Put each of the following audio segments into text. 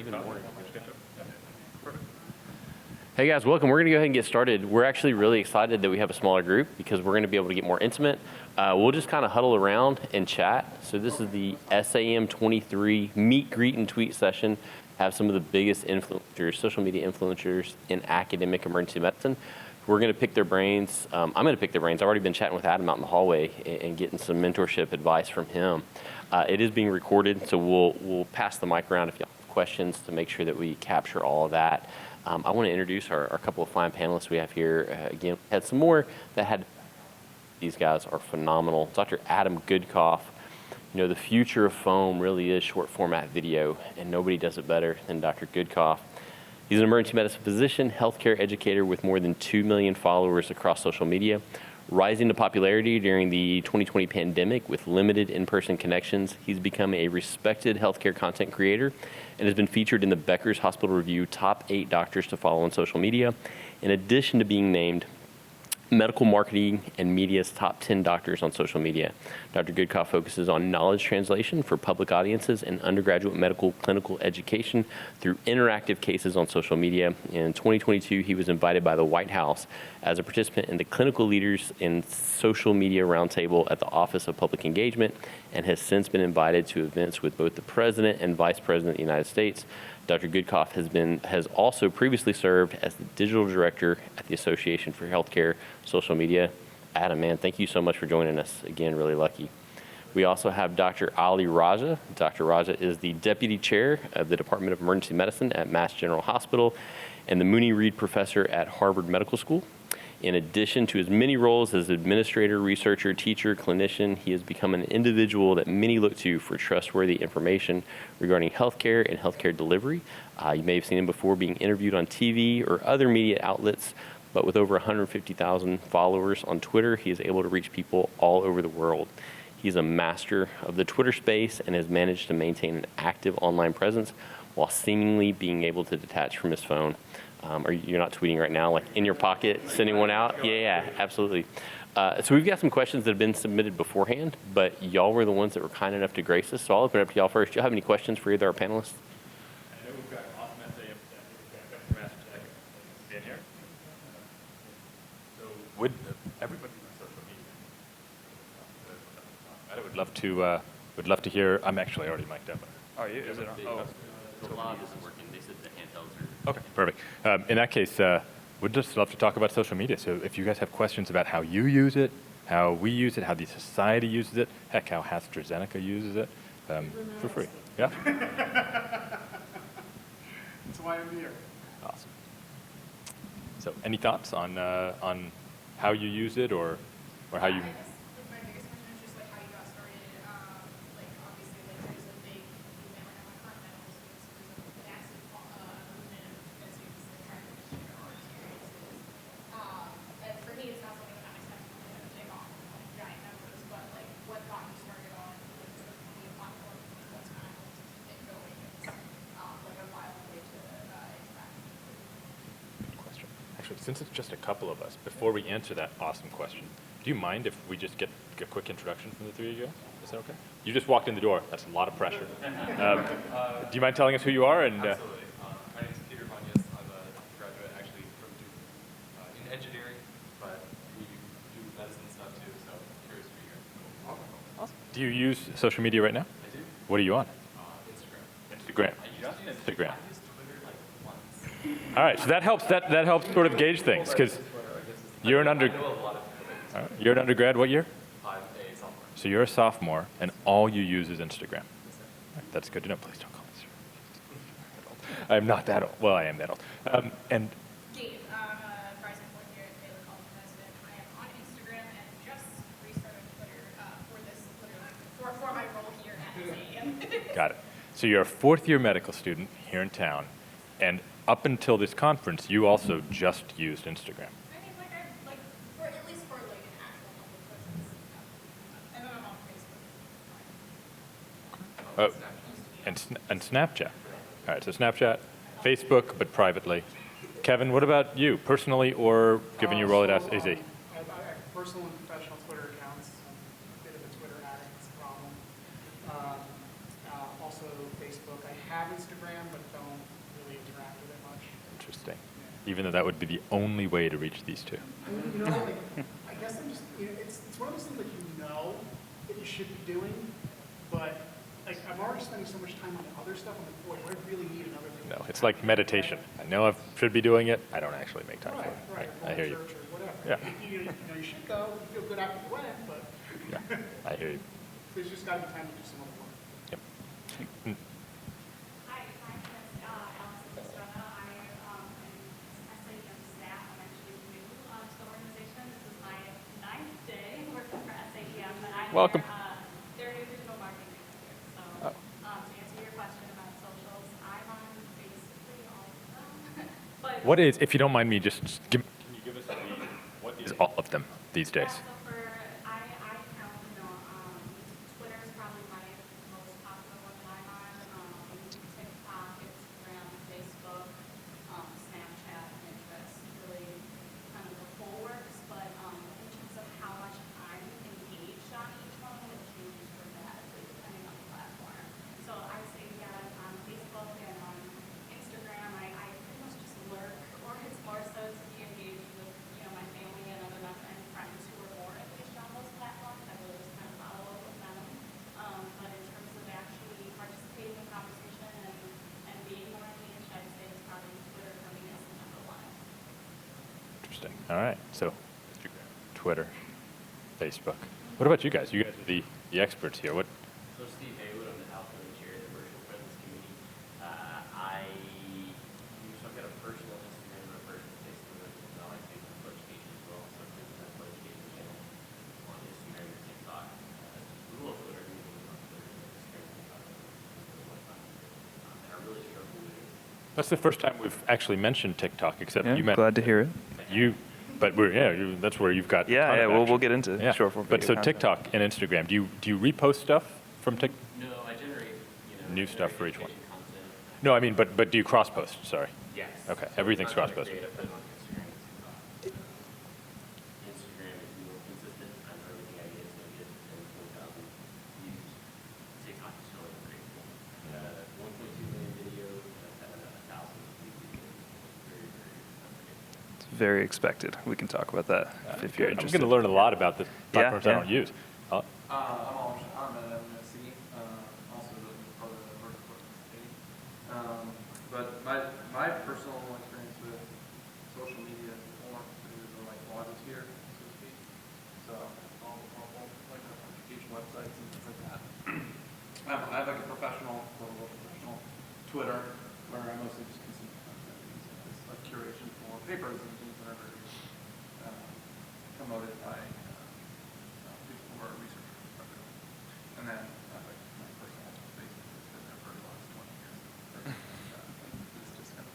even more. Hey guys, welcome. We're going to go ahead and get started. We're actually really excited that we have a smaller group because we're going to be able to get more intimate. We'll just kind of huddle around and chat. So this is the SAEM 23 meet, greet, and tweet session. Have some of the biggest influencers, social media influencers in academic emergency medicine. We're going to pick their brains. I'm going to pick their brains. I've already been chatting with Adam out in the hallway and getting some mentorship advice from him. It is being recorded, so we'll pass the mic around if you have questions to make sure that we capture all of that. I want to introduce our couple of fine panelists we have here. Again, we had some more that had, these guys are phenomenal. Dr. Adam Goodcoff. You know, the future of foam really is short format video, and nobody does it better than Dr. Goodcoff. He's an emergency medicine physician, healthcare educator with more than 2 million followers across social media, rising to popularity during the 2020 pandemic with limited in-person connections. He's become a respected healthcare content creator and has been featured in the Becker's Hospital Review top 8 doctors to follow on social media, in addition to being named medical marketing and media's top 10 doctors on social media. Dr. Goodcoff focuses on knowledge translation for public audiences and undergraduate medical clinical education through interactive cases on social media. In 2022, he was invited by the White House as a participant in the Clinical Leaders in Social Media Roundtable at the Office of Public Engagement, and has since been invited to events with both the President and Vice President of the United States. Dr. Goodcoff has also previously served as the digital director at the Association for Healthcare Social Media. Adam, man, thank you so much for joining us. Again, really lucky. We also have Dr. Ali Raja. Dr. Raja is the deputy chair of the Department of Emergency Medicine at Mass General Hospital and the Mooney Reed professor at Harvard Medical School. In addition to his many roles as administrator, researcher, teacher, clinician, he has become an individual that many look to for trustworthy information regarding healthcare and healthcare delivery. You may have seen him before being interviewed on TV or other media outlets, but with over 150,000 followers on Twitter, he is able to reach people all over the world. He's a master of the Twitter space and has managed to maintain an active online presence while seemingly being able to detach from his phone. You're not tweeting right now, like in your pocket, sending one out? Yeah, absolutely. So we've got some questions that have been submitted beforehand, but y'all were the ones that were kind enough to grace us, so I'll open it up to y'all first. Do y'all have any questions for either our panelists? I know we've got awesome SAEM staff from Master Tech in here. So would everybody use social media? I would love to hear. I'm actually already mic'd up. Oh, you? Is it on? Oh. The live isn't working. They said the handhelds are... Okay, perfect. In that case, we'd just love to talk about social media. So if you guys have questions about how you use it, how we use it, how the society uses it, heck, how AstraZeneca uses it, for free. Yeah? That's why I'm here. Awesome. So any thoughts on how you use it or how you... My biggest question is just like how you got started. Like obviously like there's a big movement like on my current medical students, there's a massive movement of students like trying to share our experiences. And for me, it's not something that I'm expecting to take off like giant numbers, but like what got you started on like social media platforms and what's kind of helped it going is like a viable way to interact. Good question. Actually, since it's just a couple of us, before we answer that awesome question, do you mind if we just get a quick introduction from the three of you? Is that okay? You just walked in the door. That's a lot of pressure. Do you mind telling us who you are? And Absolutely. My name is Peter Vanyas. I'm a graduate actually from Duke in engineering, but we do medicine stuff too, so curious to be here. awesome. Do you use social media right now? I do. What are you on? Instagram. Instagram. I used Instagram. I used Twitter like once. All right, so that helps. That helps sort of gauge things because you're an I know a lot of people. all right, you're an undergrad. What year? I'm a sophomore. So you're a sophomore, and all you use is Instagram. All right, that's good to know. Please don't call me sir. I'm not that old. Well, I am that old. And Dave, I'm a rising fourth year at Baylor College of Medicine. I am on Instagram and just restarted Twitter for my role here at SAEM. got it. So you're a fourth-year medical student here in town, and up until this conference, you also just used Instagram. I mean, like I like for at least for like an actual public presence, and then I'm on Facebook. And Snapchat. All right, so Snapchat, Facebook, but privately. Kevin, what about you, personally or given your role at AZ? I have personal and professional Twitter accounts. I'm a bit of a Twitter addict, it's a problem. Also Facebook. I have Instagram, but don't really interact with it much. Interesting. Even though that would be the only way to reach these two. I mean, you know, like, I guess I'm just, you know, it's one of those things that you know that you should be doing, but like I'm already spending so much time on other stuff. I'm like, boy, do I really need another thing? No, it's like meditation. I know I should be doing it. I don't actually make time for it. Right, I hear you. church or whatever. Yeah. You know, you should go. You feel good after you went, but Yeah, I hear you. there's just got to be time to do some other work. Yep. Hi, my name is Allison Estrada. I am SAEM staff. I'm actually new to the organization. This is my 9th day working for SAEM, but I'm Welcome. their new digital marketing manager. So to answer your question about socials, I'm on basically all of them. But What is, if you don't mind me, just give, can you give us what is all of them these days? yeah, so for I count, you know, Twitter is probably my most popular one that I'm on. TikTok, Instagram, Facebook, Snapchat, Pinterest, really kind of the full works. But in terms of how much I'm engaged on each one, it changes dramatically depending on the platform. So I say, yeah, on Facebook and on Instagram, I pretty much just lurk, or it's more so to be engaged with, you know, my family and other and friends who are more engaged on those platforms. I really just kind of follow up with them. But in terms of actually participating in conversation and being more engaged, I'd say it's probably Twitter for me as the number one. Interesting. All right. So, Twitter, Facebook. What about you guys? You guys are the experts here. What? So Steve Haywood, I'm the alpha and chair of the virtual presence committee. So I've got a personal Instagram and a personal Facebook. And I like Facebook for education as well. So I'm doing that for education channel on Instagram and TikTok. A little Twitter, on Twitter and Instagram and TikTok. And I really struggle with it. That's the first time we've actually mentioned TikTok, except Yeah, you meant glad to hear it. you. But that's where you've got. a ton Yeah, of we'll action. get into short form But so video content. TikTok and Instagram, do you repost stuff from TikTok? No, I generate, New stuff for each one. education content. No, I mean, but do you cross post? Sorry. Yes. Okay, everything's I'm trying to cross-posted. create a put on Instagram and TikTok. Instagram is more consistent. I know everything I get is going to get 10,000 views. TikTok is still pretty cool. 1.2 million videos, and I've had 1,000 views. Very, very unpredictable. It's very expected. We can talk about that if you're I'm interested. going to learn a lot about the platforms I yeah. don't use. I'm at MHPE, also part of the virtual committee. But my personal experience with social media more is like blogosphere, so to speak. So all like education websites and stuff like that. I have like a professional Twitter where I mostly just consume content. It's like curation for papers and things that are promoted by people who are researchers. And then like my personal Facebook has been there for the last 20 years. It's just kind of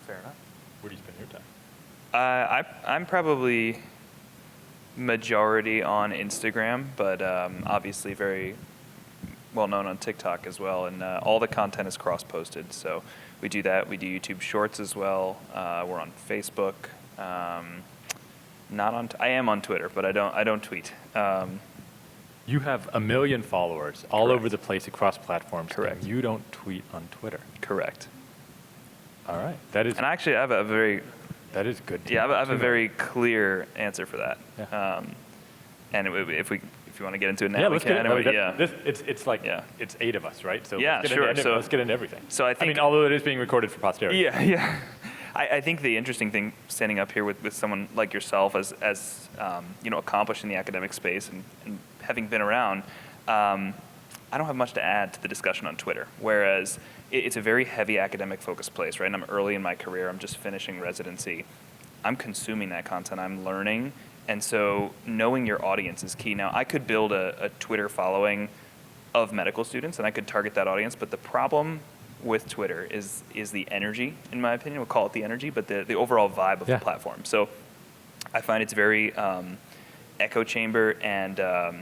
Fair enough. Where do you spend your time? I'm probably majority on Instagram, but obviously very well known on TikTok as well. And all the content is cross-posted, so we do that. We do YouTube Shorts as well. We're on Facebook. Not on. I am on Twitter, but I don't tweet. You have 1 million followers all Correct. over the place across platforms. Correct. And you don't tweet on Twitter. Correct. All right. That is And actually, I have a very good. to Yeah, I have know. a very clear answer for that. Yeah. And if you want to get into it now, Yeah, we let's get can. it. Yeah. It's like Yeah. it's 8 of us, right? So Yeah, let's get sure. Into, So- let's get into everything. so I I think- mean, although it is being recorded for posterity. Yeah. I think the interesting thing standing up here with someone like yourself as accomplished in the academic space and having been around, I don't have much to add to the discussion on Twitter. Whereas it's a very heavy academic focused place, right? And I'm early in my career. I'm just finishing residency. I'm consuming that content. I'm learning. And so knowing your audience is key. Now, I could build a Twitter following of medical students, and I could target that audience. But the problem with Twitter is the energy, in my opinion. We'll call it the energy, but the overall vibe of Yeah. the platform. So I find it's very echo chamber, and I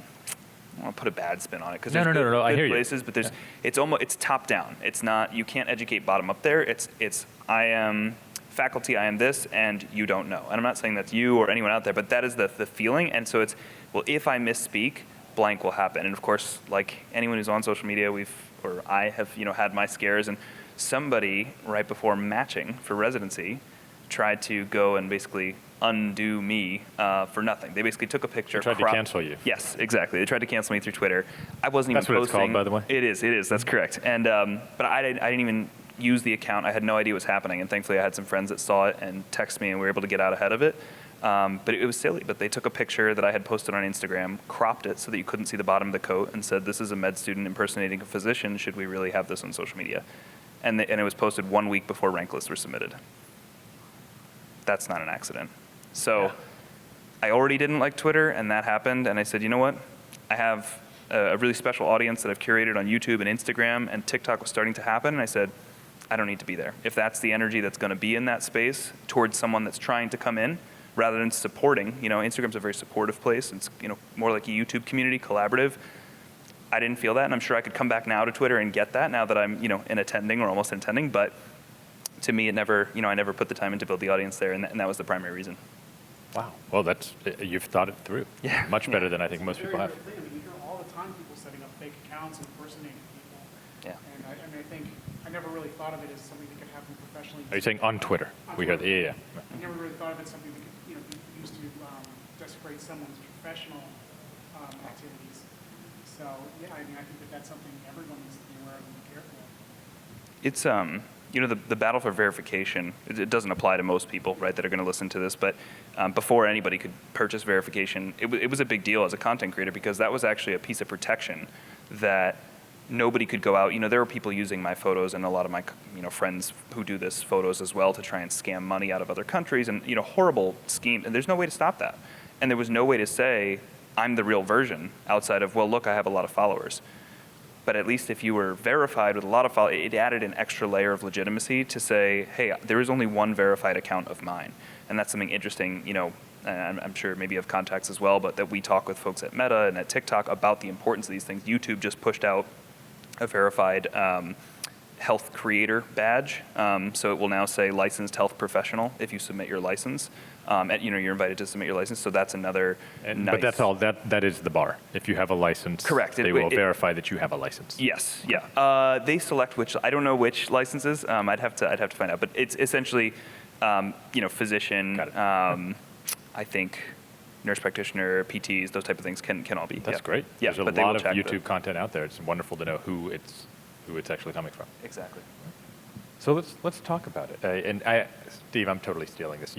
want to put a bad spin on it because No, there's no, good, no, I good hear you. places, but it's top down. It's not, you can't educate bottom up there. It's I am faculty, I am this, and you don't know. And I'm not saying that's you or anyone out there, but that is the feeling. And so it's, well, if I misspeak, blank will happen. And of course, like anyone who's on social media, we've or I have, had my scares, and somebody right before matching for residency tried to go and basically undo me for nothing. They basically took a picture. They tried to cancel you. Yes, exactly. They tried to cancel me through Twitter. I wasn't even That's what posting. it's called, by the way? It is. That's correct. And but I didn't even use the account. I had no idea what was happening, and thankfully I had some friends that saw it and texted me, and we were able to get out ahead of it. But it was silly. But they took a picture that I had posted on Instagram, cropped it so that you couldn't see the bottom of the coat, and said, "This is a med student impersonating a physician. Should we really have this on social media?" And it was posted 1 week before rank lists were submitted. That's not an accident. So Yeah. I already didn't like Twitter, and that happened. And I said, you know what? I have a really special audience that I've curated on YouTube and Instagram, and TikTok was starting to happen. And I said, I don't need to be there. If that's the energy that's going to be in that space towards someone that's trying to come in, rather than supporting, Instagram's a very supportive place. It's more like a YouTube community, collaborative. I didn't feel that, and I'm sure I could come back now to Twitter and get that now that I'm, in attending or almost attending. But to me, it never, I never put the time in to build the audience there, and that was the primary reason. Wow. Well, you've thought it through. Yeah. Much better than I think most It's a people very have. real thing. I mean, you hear all the time people setting up fake accounts and impersonating people. Yeah. And I think I never really thought of it as something that could happen professionally. Are you saying on Twitter? We heard, yeah. I never really thought of it as something that could, be used to desecrate someone's professional activities. So, yeah, I think that's something everyone needs to be aware of and be careful of. It's the battle for verification. It doesn't apply to most people, right, that are going to listen to this. But before anybody could purchase verification, it was a big deal as a content creator, because that was actually a piece of protection that nobody could go out. There were people using my photos, and a lot of my friends who do this, photos as well, to try and scam money out of other countries, and horrible scheme. And there's no way to stop that. And there was no way to say I'm the real version outside of, well, look, I have a lot of followers. But at least if you were verified with a lot of followers, it added an extra layer of legitimacy to say, hey, there is only one verified account of mine. And that's something interesting, and I'm sure maybe you have contacts as well, but that we talk with folks at Meta and at TikTok about the importance of these things. YouTube just pushed out a verified health creator badge. So it will now say licensed health professional if you submit your license. And you're invited to submit your license, so that's another nice. But that's all. That is the bar. If you have a license, correct. They will verify that you have a license. Yes, yeah. They select which. I don't know which licenses. I'd have to find out. But it's essentially, physician. I think nurse practitioner, PTs, those type of things can all be. That's great. Yeah, There's a but they lot will of check YouTube content out there. It's wonderful to know who it's actually coming from. Exactly. So let's talk about it. And Steve, I'm totally stealing this.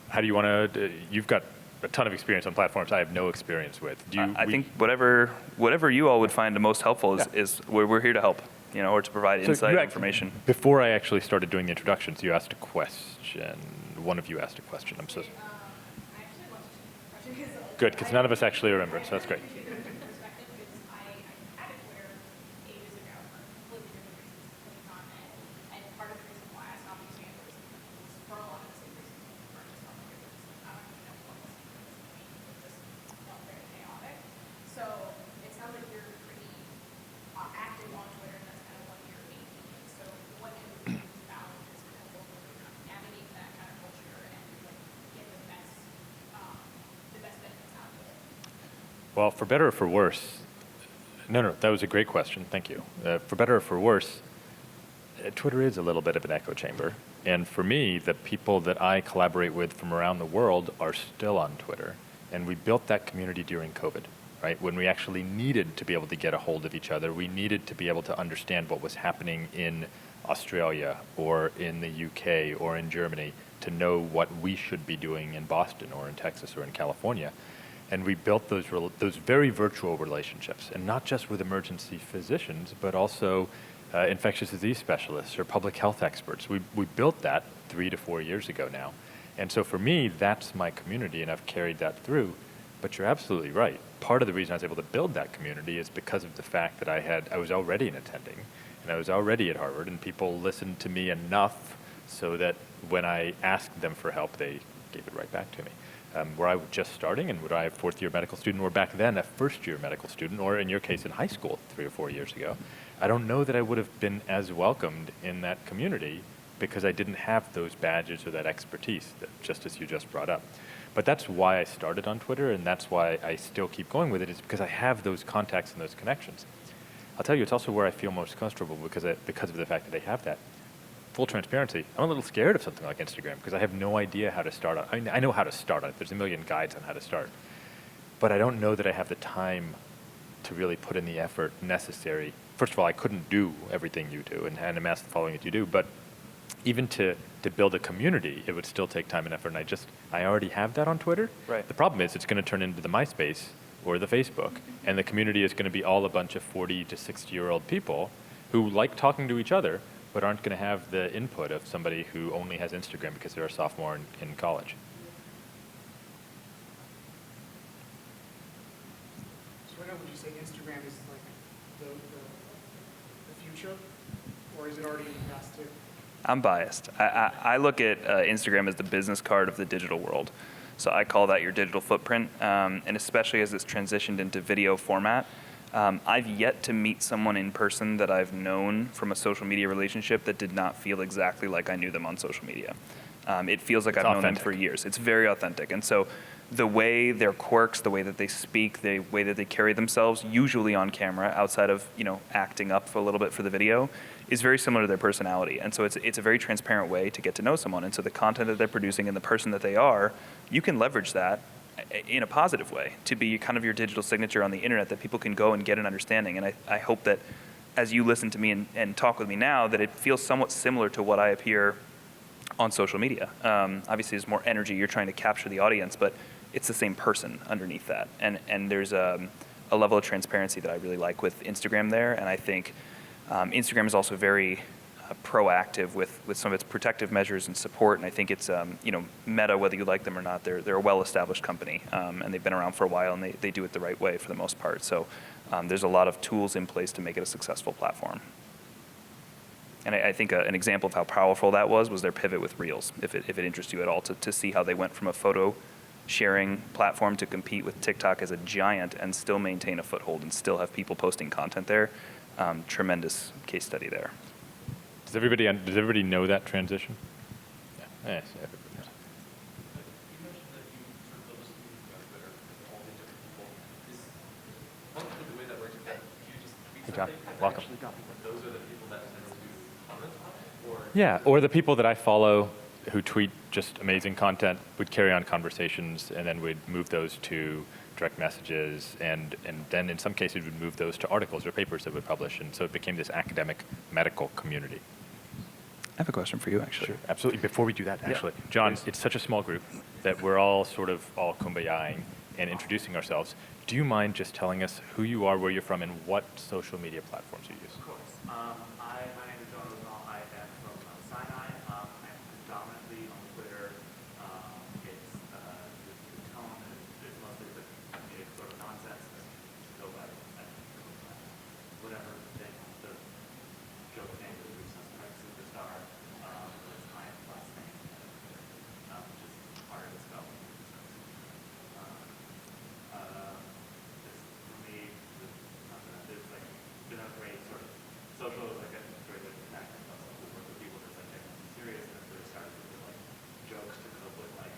How do you want to? You've got a ton of experience on platforms I have no experience with. I think whatever you all would find the most helpful is we're here to help, or to provide insight, information. Before I actually started doing the introductions, you asked a question. One of you asked a question. I'm so I actually want to change the question because good, because none of us actually remember it, so that's great. perspective because I had it where ages ago for completely different reasons putting on it. And part of the reason why I stopped using it was for a lot of the same reasons we purchased on it. I don't even know what was it just felt very chaotic. So it sounds like you're pretty active on Twitter, and that's kind of what you're main thing. So what have you found is kind of navigate that kind of culture and get the best benefits out of it? Well, for better or for worse, no, that was a great question. Thank you. For better or for worse, Twitter is a little bit of an echo chamber. And for me, the people that I collaborate with from around the world are still on Twitter. And we built that community during COVID, right? When we actually needed to be able to get a hold of each other, we needed to be able to understand what was happening in Australia or in the UK or in Germany to know what we should be doing in Boston or in Texas or in California. And we built those very virtual relationships, and not just with emergency physicians, but also infectious disease specialists or public health experts. We built that 3 to 4 years ago now. And so for me, that's my community, and I've carried that through. But you're absolutely right. Part of the reason I was able to build that community is because of the fact that I was already in attending, and I was already at Harvard, and people listened to me enough so that when I asked them for help, they gave it right back to me. Were I just starting, and would I a fourth-year medical student, or back then a first-year medical student, or in your case in high school 3 or 4 years ago, I don't know that I would have been as welcomed in that community because I didn't have those badges or that expertise, just as you just brought up. But that's why I started on Twitter, and that's why I still keep going with it, is because I have those contacts and those connections. I'll tell you, it's also where I feel most comfortable because of the fact that they have that full transparency. I'm a little scared of something like Instagram because I have no idea how to start on. I know how to start on it. There's a million guides on how to start, but I don't know that I have the time to really put in the effort necessary. First of all, I couldn't do everything you do and amass the following that you do, but even to build a community, it would still take time and effort. And I already have that on Twitter. Right. The problem is it's going to turn into the MySpace or the Facebook, and the community is going to be all a bunch of 40 to 60-year-old people who like talking to each other, but aren't going to have the input of somebody who only has Instagram because they're a sophomore in college. So right now, would you say Instagram is like the future, or is it already in the past too? I'm biased. I look at Instagram as the business card of the digital world. So I call that your digital footprint, and especially as it's transitioned into video format. I've yet to meet someone in person that I've known from a social media relationship that did not feel exactly like I knew them on social media. It feels like I've known them for years. It's very authentic. And so the way their quirks, the way that they speak, the way that they carry themselves, usually on camera, outside of acting up for a little bit for the video, is very similar to their personality. And so it's a very transparent way to get to know someone. And so the content that they're producing and the person that they are, you can leverage that in a positive way to be kind of your digital signature on the internet that people can go and get an understanding. And I hope that as you listen to me and talk with me now, that it feels somewhat similar to what I appear on social media. Obviously, there's more energy. You're trying to capture the audience, but it's the same person underneath that. And there's a level of transparency that I really like with Instagram there. And I think Instagram is also very proactive with some of its protective measures and support. And I think it's, Meta, whether you like them or not, they're a well-established company. And they've been around for a while, and they do it the right way for the most part. So there's a lot of tools in place to make it a successful platform. And I think an example of how powerful that was their pivot with Reels, if it interests you at all, to see how they went from a photo sharing platform to compete with TikTok as a giant and still maintain a foothold and still have people posting content there. Tremendous case study there. Does everybody know that transition? Yeah. Yes, everybody knows. You mentioned that you sort of noticed on Twitter all the different people. Is ultimately the way that works is that you just tweet Hey, John. something and Welcome. actually those are the people that tend to comment on it? Or Yeah, or the people that I follow who tweet just amazing content would carry on conversations, and then we'd move those to direct messages, and then in some cases we'd move those to articles or papers that we'd publish, and so it became this academic medical community. I have a question for you, actually. Sure, absolutely. Before we do that, actually, Yeah, John, please. it's such a small group that we're all sort of all kumbayaing and introducing ourselves. Do you mind just telling us who you are, where you're from, and what social media platforms you use? Of course. My name is John Rosenthal. I am from Sinai. I'm predominantly on Twitter. The tone is mostly the comedic sort of nonsense. Just go by whatever thing, the joke name that we suspect superstar. It's my last name, which is harder to spell. For me, there's like been a great sort of social is like a very good connect and also work with people that's like taking it serious and sort of started with like jokes to cope with like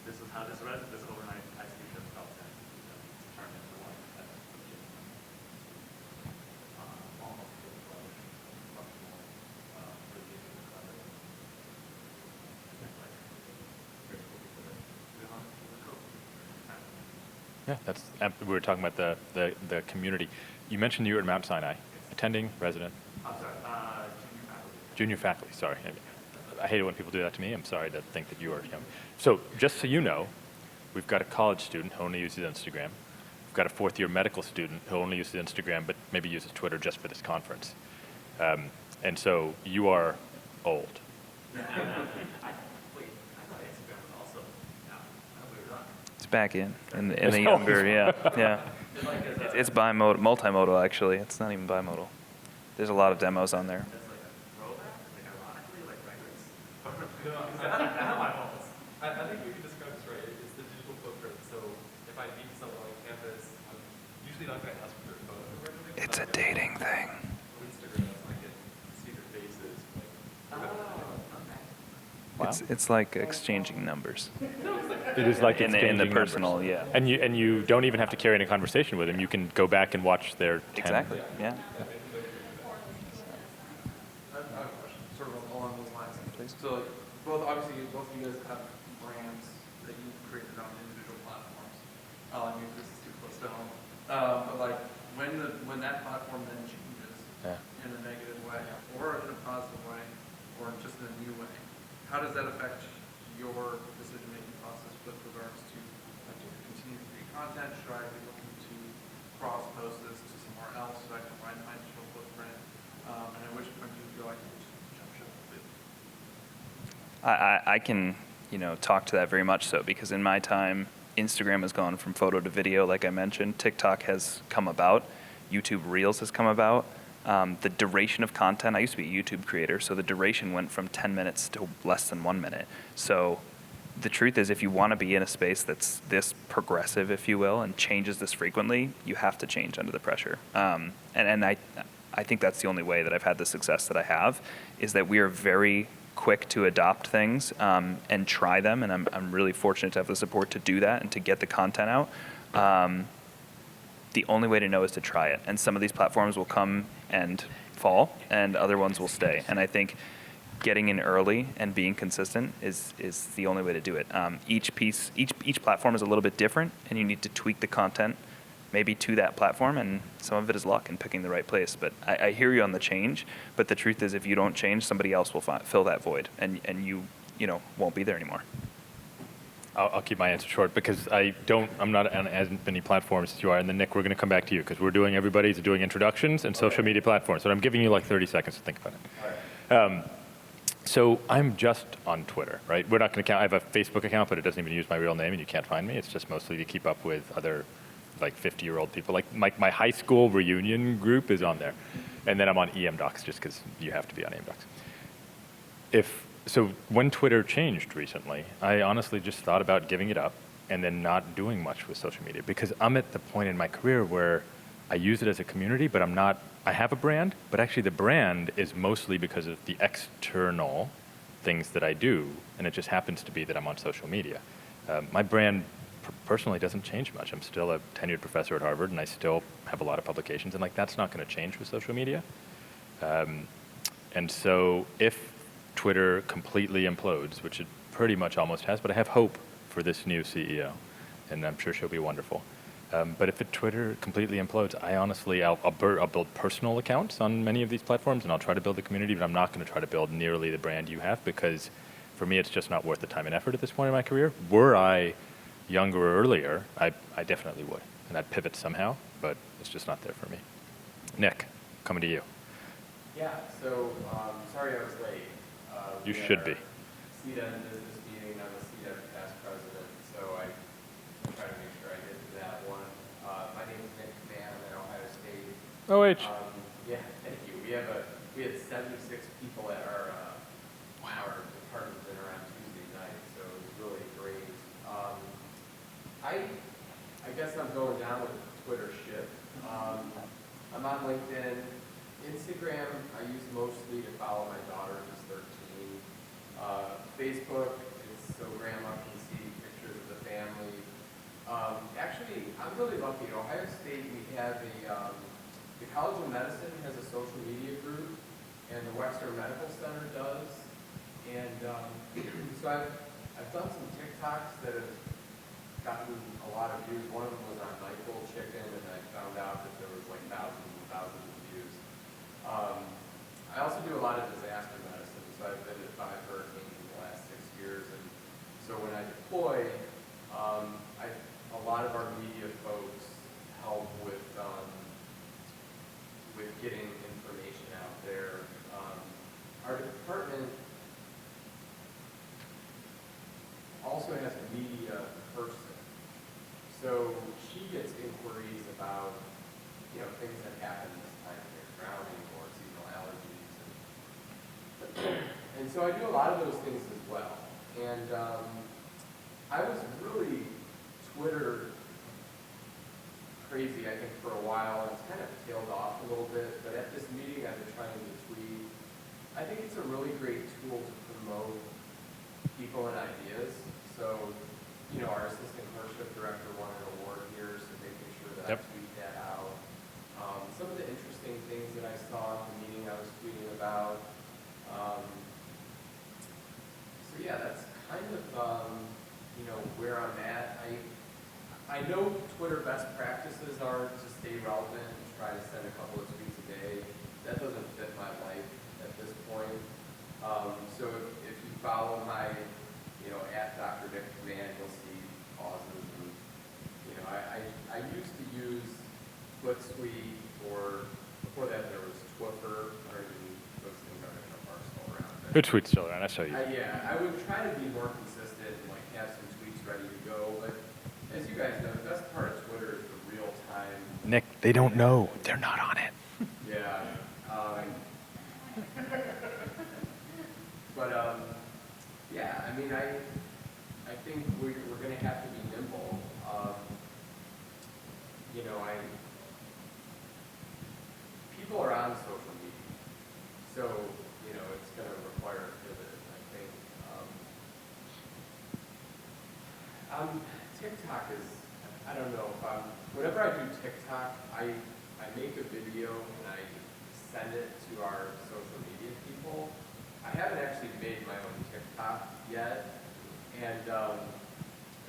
this is how this overnight high school just felt and turned into like that almost functional for the clever like very cool people that to be honest with the cool. Yeah, we were talking about the community. You mentioned you were at Mount Sinai, attending, resident, I'm sorry, junior junior faculty. faculty. Sorry, I hate it when people do that to me. I'm sorry to think that you are young. So just so you know, we've got a college student who only uses Instagram. We've got a fourth-year medical student who only uses Instagram, but maybe uses Twitter just for this conference. And so you are old. Wait, I thought Instagram was also out. I thought we were done. It's back in the younger, yeah. It's bimodal, multimodal, actually. It's not even bimodal. There's a lot of demos on there. That's like a throwback, like ironically, like records. Not my fault. I think we can describe this right. It's the digital footprint. So if I meet someone on campus, I'm usually not going to ask for their phone number or anything. It's a dating thing. On Instagram, I can see their faces. Like, Oh, okay. Wow. It's like exchanging numbers. no, it's like It is like in the exchanging personal, numbers. yeah. And you don't even have to carry any conversation with them. You can go back and watch their 10. Exactly, yeah. I have a question, sort of along those lines. So, like, both of you guys have brands that you created on individual platforms. I mean, this is too close to home. But like, when that platform then changes in a negative way, or in a positive way, or just in a new way, how does that affect your decision-making process with regards to, like, do I continue to create content? Should I be looking to cross-post this to somewhere else so I can find my digital footprint? And at which point do you feel like you just jump ship completely? I can, talk to that very much so, because in my time, Instagram has gone from photo to video, like I mentioned. TikTok has come about. YouTube Reels has come about. The duration of content, I used to be a YouTube creator, so the duration went from 10 minutes to less than 1 minute. So the truth is, if you want to be in a space that's this progressive, if you will, and changes this frequently, you have to change under the pressure. And I think that's the only way that I've had the success that I have, is that we are very quick to adopt things and try them, and I'm really fortunate to have the support to do that and to get the content out. The only way to know is to try it, and some of these platforms will come and fall, and other ones will stay. And I think getting in early and being consistent is the only way to do it. Each platform is a little bit different, and you need to tweak the content maybe to that platform, and some of it is luck in picking the right place. But I hear you on the change, but the truth is, if you don't change, somebody else will fill that void, and you won't be there anymore. I'll keep my answer short because I'm not on as many platforms as you are. And then Nick, we're going to come back to you because everybody's doing introductions and social media platforms. So I'm giving you like 30 seconds to think about it. All right. So I'm just on Twitter, right? We're not going to count. I have a Facebook account, but it doesn't even use my real name, and you can't find me. It's just mostly to keep up with other like 50-year-old people. Like my high school reunion group is on there. And then I'm on EM Docs just because you have to be on EM Docs. So when Twitter changed recently, I honestly just thought about giving it up and then not doing much with social media, because I'm at the point in my career where I use it as a community, but I have a brand, but actually the brand is mostly because of the external things that I do, and it just happens to be that I'm on social media. My brand personally doesn't change much. I'm still a tenured professor at Harvard, and I still have a lot of publications, and that's not going to change with social media. And so if Twitter completely implodes, which it pretty much almost has, but I have hope for this new CEO, and I'm sure she'll be wonderful. But if Twitter completely implodes, I'll build personal accounts on many of these platforms, and I'll try to build a community, but I'm not going to try to build nearly the brand you have, because for me, it's just not worth the time and effort at this point in my career. Were I younger or earlier, I definitely would, and I'd pivot somehow, but it's just not there for me. Nick, coming to you. Yeah, so sorry I was late. You should be. CDEM business meeting, I'm a CDEM past president, so I try to make sure I get to that one. My name is Nick Mann, I'm at Ohio State. OH. Yeah, thank you. We had 76 people at our department dinner on Tuesday night, so it was really great. I guess I'm going down with the Twitter ship. I'm on LinkedIn. Instagram, I use mostly to follow my daughter, who's 13. Facebook is so grandma can see pictures of the family. Actually, I'm really lucky. At Ohio State, we have the College of Medicine has a social media group, and the Westafer Medical Center does. And so I've done some TikToks that have gotten a lot of views. One of them was on Michael Chicken, and I found out that there was like thousands and thousands of views. I also do a lot of disaster medicine, so I've been to 5 hurricanes in the last 6 years, and so when I deploy, a lot of our media folks help with getting information out there. Our department also has a media person, so she gets inquiries about things that happen this time of year, drowning or seasonal allergies, and so I do a lot of those things as well. And I was really Twitter crazy, I think, for a while, and it's kind of tailed off a little bit, but at this meeting I've been trying to tweet. I think it's a really great tool to promote people and ideas. So our assistant clerkship director won an award here, so making sure that Yep. I tweet that out. Some of the interesting things that I saw at the meeting I was tweeting about. So yeah, that's kind of, where I'm at. I know Twitter best practices are to stay relevant and try to send a couple of tweets a day. That doesn't fit my life at this point. So if you follow my, at Dr. Dick command, you'll see pauses. And, I used to use Footsuite, or before that there was Twiffer. I don't even, those things aren't enough arsenal around. But Hootsuite's still around, I show you. I would try to be more consistent and have some tweets ready to go. But as you guys know, the best part of Twitter is the real time. Nick, they don't know. They're not on it. Yeah. Yeah, I mean, I think we're going to have to be nimble. People are on social media, so, it's going to require a pivot, I think. TikTok is, I don't know if whenever I do TikTok, I make a video and I send it to our social media people. I haven't actually made my own TikTok yet, and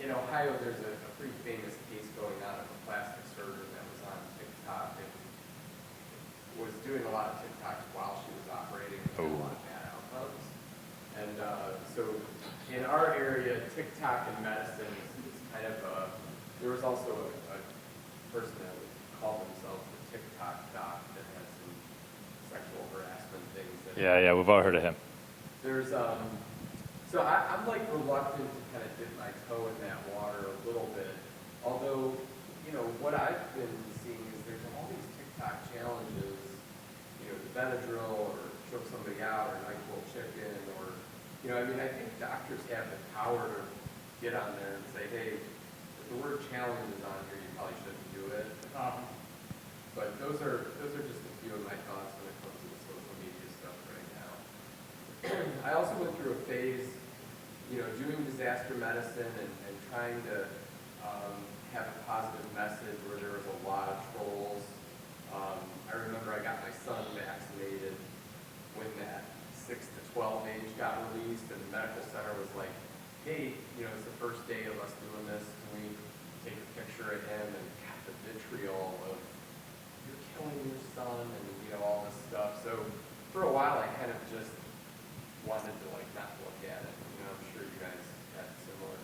in Ohio there's a pretty famous case going on of a plastic surgeon that was on TikTok and was doing a lot of TikToks while she was operating and had a lot of bad outcomes. And so in our area, TikTok and medicine is kind of there was also a person that would call themselves the TikTok doc that had some sexual harassment things. Yeah, we've all heard of him. There's, so I'm like reluctant to kind of dip my toe in that water a little bit. Although, what I've been seeing is there's all these TikTok challenges, the Benadryl or choke somebody out or NyQuil chicken or, I think doctors have the power to get on there and say, hey, if the word challenge is on here, you probably shouldn't do it. But those are just a few of my thoughts when it comes to the social media stuff right now. I also went through a phase, doing disaster medicine and trying to have a positive message where there was a lot of trolls. I remember I got my son vaccinated when that 6 to 12 age got released, and the medical center was like, hey, it's the first day of us doing this. Can we take a picture of him? And got the vitriol of, you're killing your son, and all this stuff. So for a while, I kind of just wanted to not look at it. I'm sure you guys had similar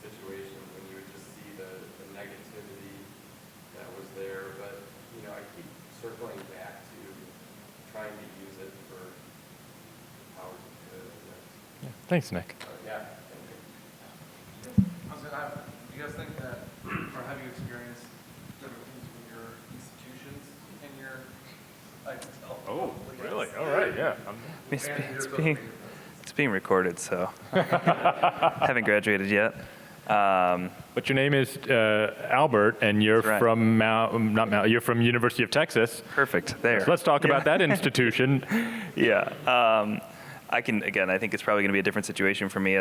situations when you would just see the negativity that was there. But I keep circling back to trying to use it for powers of good. Yeah. Thanks, Nick. Yeah. Do you guys think that, or have you experienced difficulties with your institutions in your, Oh, really? All right, yeah. It's being recorded, so haven't graduated yet. But your name is Albert, and you're That's right. from you're from University of Texas. Perfect. There. So let's talk about that institution. Yeah. I think it's probably going to be a different situation for me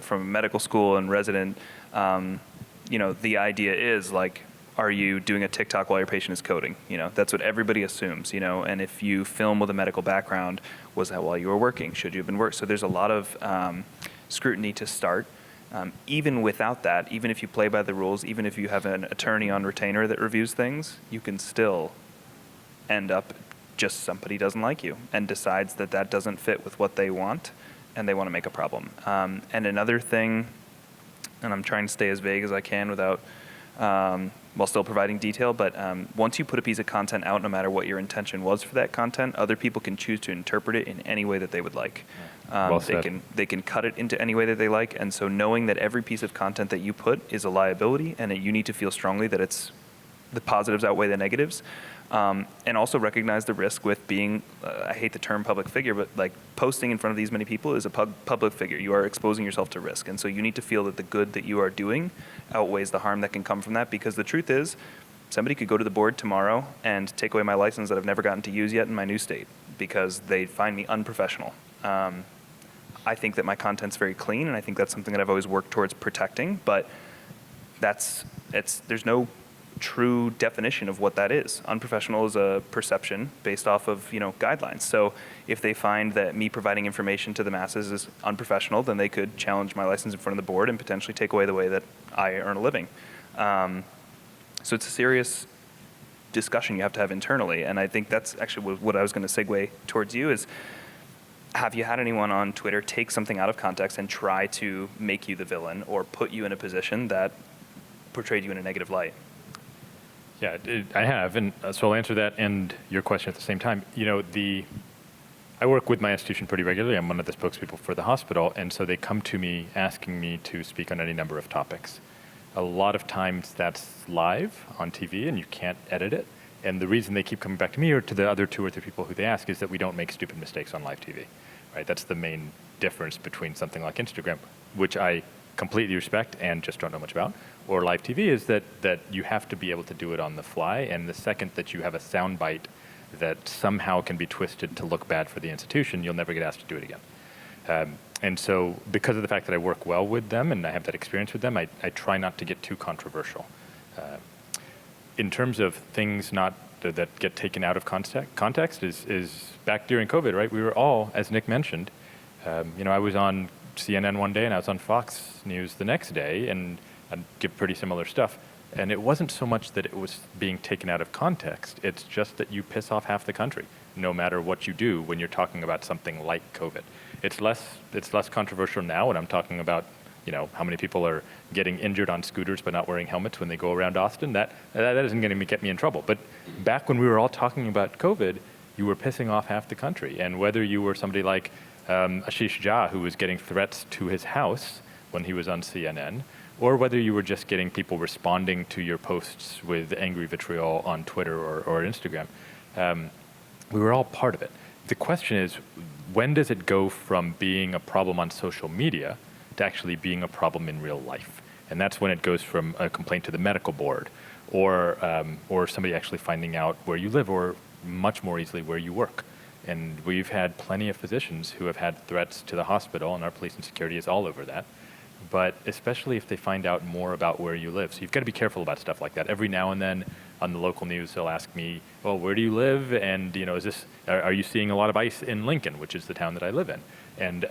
from medical school and resident. The idea is are you doing a TikTok while your patient is coding? That's what everybody assumes, and if you film with a medical background, was that while you were working? Should you have been working? So there's a lot of scrutiny to start. Even without that, even if you play by the rules, even if you have an attorney on retainer that reviews things, you can still end up just somebody doesn't like you and decides that doesn't fit with what they want and they want to make a problem. And another thing, and I'm trying to stay as vague as I can without, while still providing detail, but once you put a piece of content out, no matter what your intention was for that content, other people can choose to interpret it in any way that they would like. Well said. They can cut it into any way that they like, and so knowing that every piece of content that you put is a liability and that you need to feel strongly that the positives outweigh the negatives, and also recognize the risk with being, I hate the term public figure, but posting in front of these many people is a public figure. You are exposing yourself to risk, and so you need to feel that the good that you are doing outweighs the harm that can come from that, because the truth is, somebody could go to the board tomorrow and take away my license that I've never gotten to use yet in my new state because they find me unprofessional. I think that my content's very clean, and I think that's something that I've always worked towards protecting, but there's no true definition of what that is. Unprofessional is a perception based off of, guidelines. So if they find that me providing information to the masses is unprofessional, then they could challenge my license in front of the board and potentially take away the way that I earn a living. So it's a serious discussion you have to have internally, and I think that's actually what I was going to segue towards you is, have you had anyone on Twitter take something out of context and try to make you the villain or put you in a position that portrayed you in a negative light? Yeah, I have, and so I'll answer that and your question at the same time. I work with my institution pretty regularly. I'm one of the spokespeople for the hospital, and so they come to me asking me to speak on any number of topics. A lot of times that's live on TV, and you can't edit it. And the reason they keep coming back to me or to the other 2 or 3 people who they ask is that we don't make stupid mistakes on live TV, right? That's the main difference between something like Instagram, which I completely respect and just don't know much about, or live TV, is that you have to be able to do it on the fly, and the second that you have a soundbite that somehow can be twisted to look bad for the institution, you'll never get asked to do it again. And so because of the fact that I work well with them and I have that experience with them, I try not to get too controversial. In terms of things that get taken out of context is back during COVID, right? We were all, as Nick mentioned, I was on CNN one day and I was on Fox News the next day, and I'd give pretty similar stuff. And it wasn't so much that it was being taken out of context, it's just that you piss off half the country, no matter what you do when you're talking about something like COVID. It's less controversial now when I'm talking about, how many people are getting injured on scooters but not wearing helmets when they go around Austin. That isn't going to get me in trouble. But back when we were all talking about COVID, you were pissing off half the country. And whether you were somebody like Ashish Jha, who was getting threats to his house when he was on CNN, or whether you were just getting people responding to your posts with angry vitriol on Twitter or Instagram, we were all part of it. The question is, when does it go from being a problem on social media to actually being a problem in real life? And that's when it goes from a complaint to the medical board, or somebody actually finding out where you live, or much more easily where you work. And we've had plenty of physicians who have had threats to the hospital, and our police and security is all over that. But especially if they find out more about where you live. So you've got to be careful about stuff like that. Every now and then on the local news, they'll ask me, well, where do you live? And, are you seeing a lot of ice in Lincoln, which is the town that I live in? And,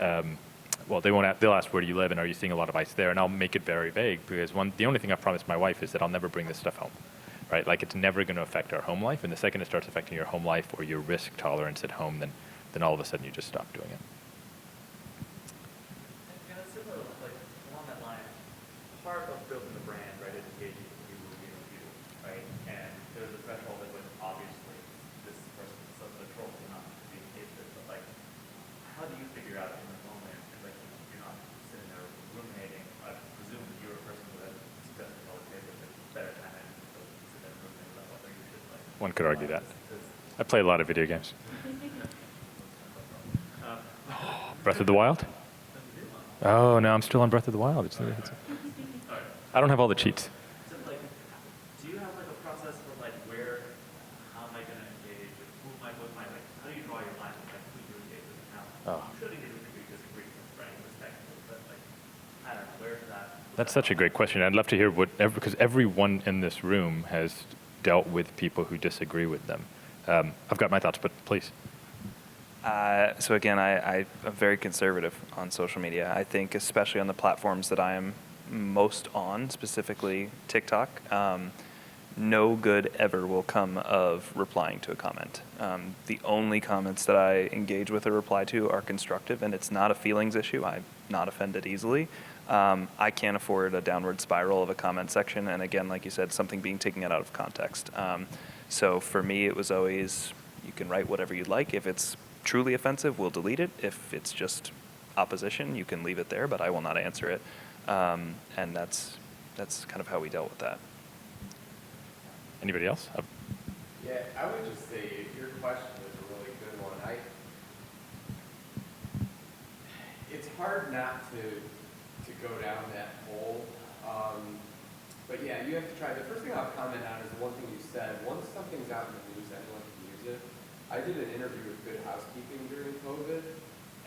they'll ask, where do you live? And are you seeing a lot of ice there? And I'll make it very vague, because the only thing I've promised my wife is that I'll never bring this stuff home, right? Like, it's never going to affect our home life. And the second it starts affecting your home life or your risk tolerance at home, then all of a sudden you just stop doing it. And it's similar, like, along that line, part of building the brand, right, is engaging with people who you, right? And there's a threshold that when obviously this person is some of the troll will not be engaged with, but like, how do you figure out in the moment, like, you're not sitting there ruminating? I presume that you're a person who has suggested all the papers that better time and sit there ruminating about whether you should, like. One could argue that. I play a lot of video games. Breath of the Wild? Oh, no, I'm still on Breath of the Wild. I don't have all the cheats. So, like, do you have, like, a process for, like, how am I going to engage, like, how do you draw your line, like, who you engage with and how? You should engage with people you disagree with, right, respectfully, but, like, I don't know, where's that? That's such a great question. I'd love to hear because everyone in this room has dealt with people who disagree with them. I've got my thoughts, but please. So again, I'm very conservative on social media. I think especially on the platforms that I am most on, specifically TikTok, no good ever will come of replying to a comment. The only comments that I engage with or reply to are constructive, and it's not a feelings issue. I'm not offended easily. I can't afford a downward spiral of a comment section, and again, like you said, something being taken out of context. So for me, it was always, you can write whatever you'd like. If it's truly offensive, we'll delete it. If it's just opposition, you can leave it there, but I will not answer it. And that's kind of how we dealt with that. Anybody else? Yeah, I would just say your question is a really good one. It's hard not to go down that hole. But yeah, you have to try. The first thing I'll comment on is the one thing you said. Once something's out in the news, anyone can use it. I did an interview with Good Housekeeping during COVID,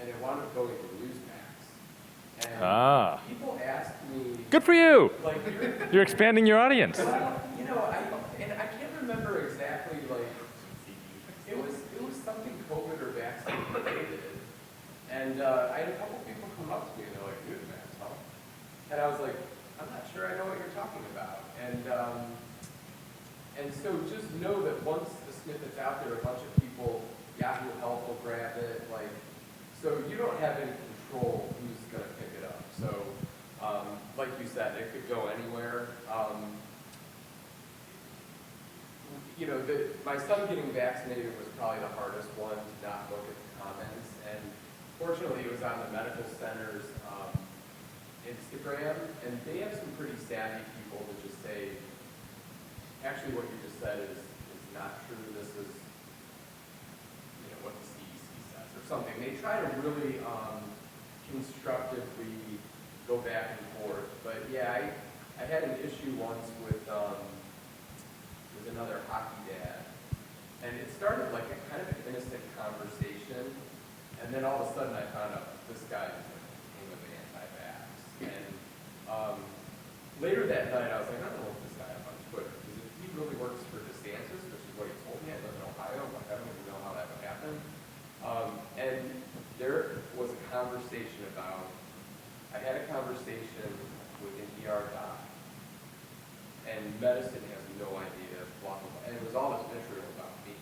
and it wound up going to Newsmax. And Ah. people asked me, Good for you. like, You're expanding your audience. well, you know, I can't remember exactly, like, it was something COVID or vaccine related. And I had a couple people come up to me and they're like, Newsmax, huh? And I was like, I'm not sure I know what you're talking about. And so just know that once the snippet's out there, a bunch of people, Yahoo Health will grab it, like, so you don't have any control who's gonna pick it up. So, like you said, it could go anywhere. You know, my son getting vaccinated was probably the hardest one to not look at the comments. And fortunately, it was on the medical center's Instagram, and they have some pretty savvy people that just say, actually what you just said is not true. This is, you know, what the CDC says or something. They try to really constructively go back and forth. But yeah, I had an issue once with another hockey dad, and it started like a kind of an innocent conversation, and then all of a sudden I found out this guy is like the king of anti-vax. And later that night I was like, I don't know if this guy up on Twitter, because if he really works for DeSantis, which is what he told me, I live in Ohio, I'm like, I don't even know how that would happen. And there was a conversation about, I had a conversation with an ER doc, and medicine has no idea, blah, blah, blah. And it was all this vitriol about me.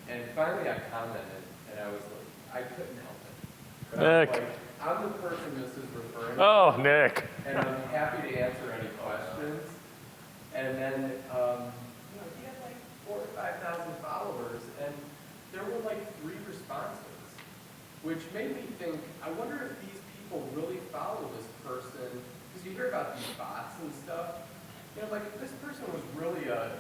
And finally I commented, and I was like, I couldn't help it. But I was Nick. like, I'm the person this is referring to. Oh, Nick. And I'm happy to answer any questions. And then, you know, he had like 4,000 or 5,000 followers, and there were like 3 responses, which made me think, I wonder if these people really follow this person, because you hear about these bots and stuff. You know, like if this person was really a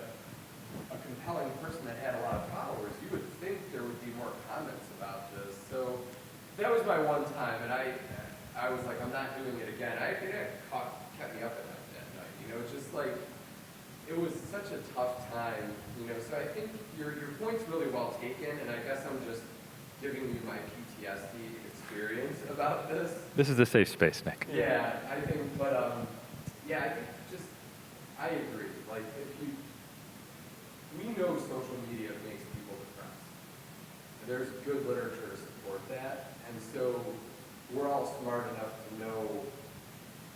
compelling person that had a lot of followers, you would think there would be more comments about this. So that was my one time, and I was like, I'm not doing it again. It kept me up at night that night. You know, just like, it was such a tough time, you know. So I think your point's really well taken, and I guess I'm just giving you my PTSD experience about this. This is a safe space, Nick. Yeah, I think, but yeah, I think I agree. Like, we know social media makes people depressed. There's good literature to support that, and so we're all smart enough to know,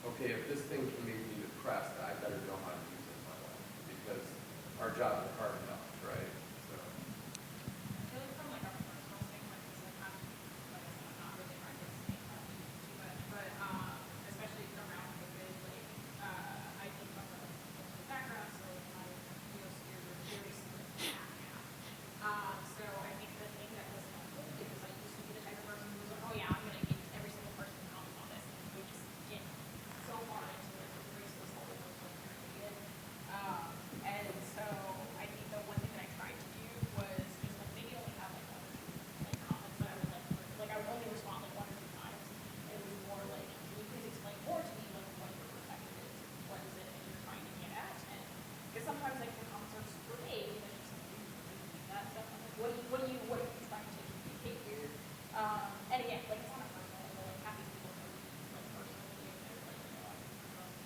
okay, if this thing can make me depressed, I better know how to use it in my life, because our jobs are hard enough, right? So. I feel like from like a personal standpoint, because like I'm not really trying to say that too much, but especially around COVID, like I think from a background, so my neosphere was very split half. So I think the thing that was helpful, because I used to be the type of person who was like, oh yeah, I'm going to give every single person comments on this, and we just get so far into it, embrace this whole social period. And so I think the one thing that I tried to do was just like maybe only have like comments that I would like I would only respond like 1 or 2 times. And it was more like, can you please explain more to me like what your perspective is? What is it that you're trying to get at? And because sometimes like the comments are super vague and it's just like that stuff. I'm like, what are you trying to communicate here? And again, like it's on a personal level, like half these people know me like personally, and they're like, you know, I'm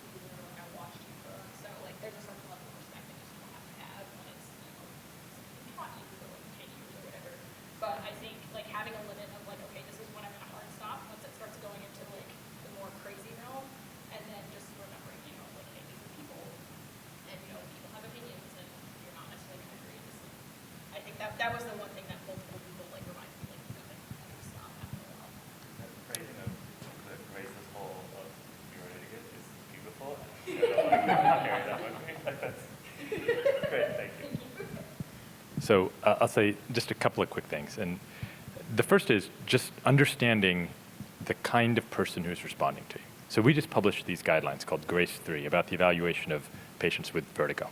people that are like I watched you burn. So like there's a certain level of respect that you just don't have to have when it's, you know, it's not you for like 10 years or whatever. But I think like having a limit of like, okay, this is when I'm gonna hard stop once it starts going into like the more crazy realm, and then just remembering, you know, like hey, these are people, and you know, people have opinions, and you're not necessarily gonna agree. Just, I think that was the one thing that multiple people like reminded me like, okay, I can stop after a while. The phrasing of the racist whole of "be ready to get" is beautiful. And I don't want to carry that with me. That's great, thank you. So I'll say just a couple of quick things. And the first is just understanding the kind of person who's responding to you. So we just published these guidelines called GRACE 3 about the evaluation of patients with vertigo.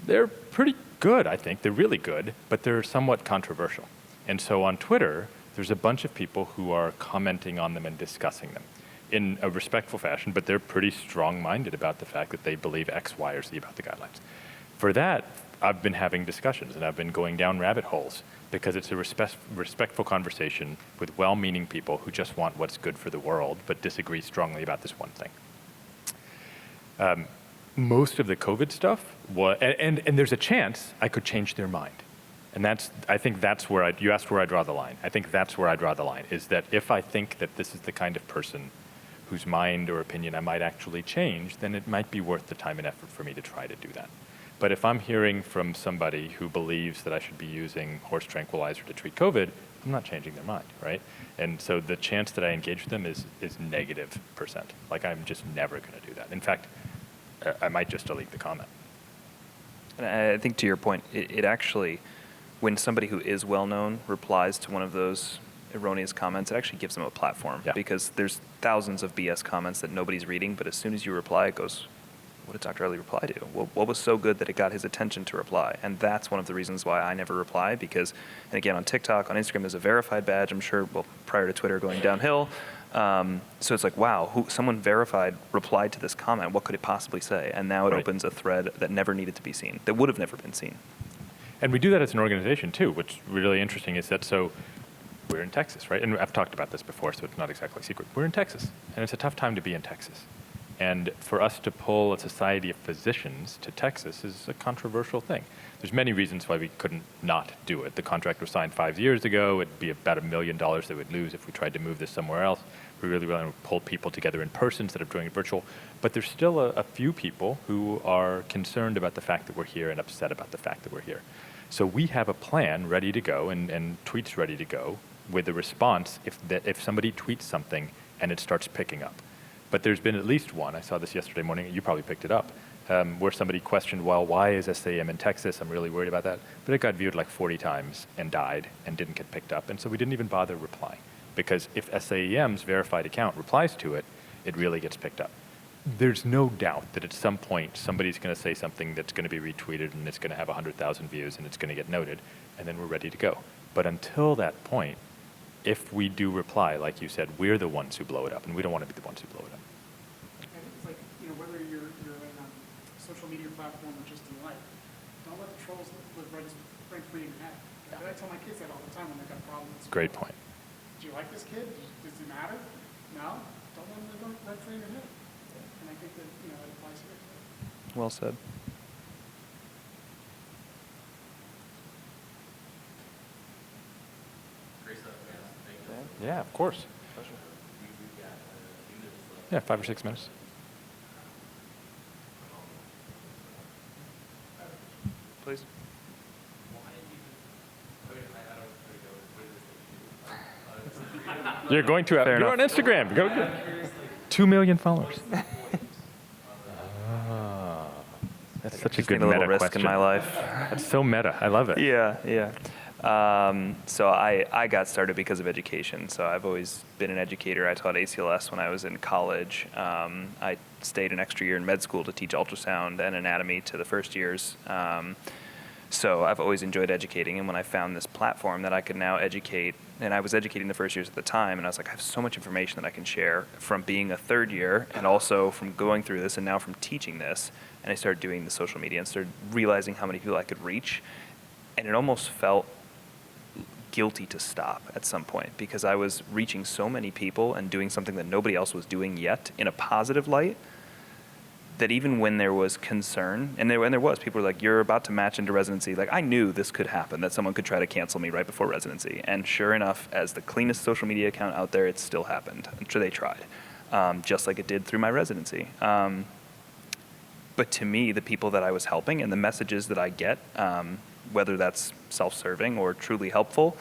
They're pretty good, I think. They're really good, but they're somewhat controversial. And so on Twitter, there's a bunch of people who are commenting on them and discussing them in a respectful fashion, but they're pretty strong-minded about the fact that they believe X, Y, or Z about the guidelines. For that, I've been having discussions and I've been going down rabbit holes because it's a respectful conversation with well-meaning people who just want what's good for the world but disagree strongly about this one thing. Most of the COVID stuff was, and there's a chance I could change their mind. And I think that's where you asked where I draw the line. I think that's where I draw the line, is that if I think that this is the kind of person whose mind or opinion I might actually change, then it might be worth the time and effort for me to try to do that. But if I'm hearing from somebody who believes that I should be using horse tranquilizer to treat COVID, I'm not changing their mind, right? And so the chance that I engage with them is -%. Like, I'm just never going to do that. In fact, I might just delete the comment. And I think to your point, it actually, when somebody who is well-known replies to one of those erroneous comments, it actually gives them a platform. Yeah. Because there's thousands of BS comments that nobody's reading, but as soon as you reply, it goes, what did Dr. Ellie reply to? What was so good that it got his attention to reply? And that's one of the reasons why I never reply, because, and again, on TikTok, on Instagram, there's a verified badge, I'm sure, well, prior to Twitter going downhill. So it's like, wow, someone verified replied to this comment. What could it possibly say? And now it opens a thread that never needed to be seen, that would have never been seen. And we do that as an organization too. What's really interesting is that, so we're in Texas, right? And I've talked about this before, so it's not exactly a secret. We're in Texas, and it's a tough time to be in Texas. And for us to pull a society of physicians to Texas is a controversial thing. There's many reasons why we couldn't not do it. The contract was signed 5 years ago. It'd be about $1 million that we'd lose if we tried to move this somewhere else. We really want to pull people together in person instead of doing it virtual. But there's still a few people who are concerned about the fact that we're here and upset about the fact that we're here. So we have a plan ready to go and tweets ready to go with a response if somebody tweets something and it starts picking up. But there's been at least one, I saw this yesterday morning, you probably picked it up, where somebody questioned, well, why is SAEM in Texas? I'm really worried about that. But it got viewed like 40 times and died and didn't get picked up. And so we didn't even bother replying. Because if SAEM's verified account replies to it, it really gets picked up. There's no doubt that at some point somebody's going to say something that's going to be retweeted and it's going to have 100,000 views and it's going to get noted, and then we're ready to go. But until that point, if we do reply, like you said, we're the ones who blow it up, and we don't want to be the ones who blow it up. And it's like, whether you're in a social media platform or just in life, don't let the trolls live rent free in your head. I tell my kids that all the time when they've got problems. Great point. Do you like this kid? Does it matter? No? Don't let them live rent free in your head. And I think that, that applies here. Well said. Yeah, of course. Yeah, 5 or 6 minutes. Please. You're going to Fair you're enough. on Instagram. Go 2 million followers. That's such a Just good need a little meta risk question. in my life. That's so meta. I love it. Yeah. So I got started because of education. So I've always been an educator. I taught ACLS when I was in college. I stayed an extra year in med school to teach ultrasound and anatomy to the first years. So I've always enjoyed educating. And when I found this platform that I could now educate, and I was educating the first years at the time, and I was like, I have so much information that I can share from being a third year and also from going through this and now from teaching this. And I started doing the social media and started realizing how many people I could reach. And it almost felt guilty to stop at some point because I was reaching so many people and doing something that nobody else was doing yet in a positive light, that even when there was concern, and there was, people were like, you're about to match into residency. Like, I knew this could happen, that someone could try to cancel me right before residency. And sure enough, as the cleanest social media account out there, it still happened. I'm sure they tried, just like it did through my residency. But to me, the people that I was helping and the messages that I get, whether that's self-serving or truly helpful,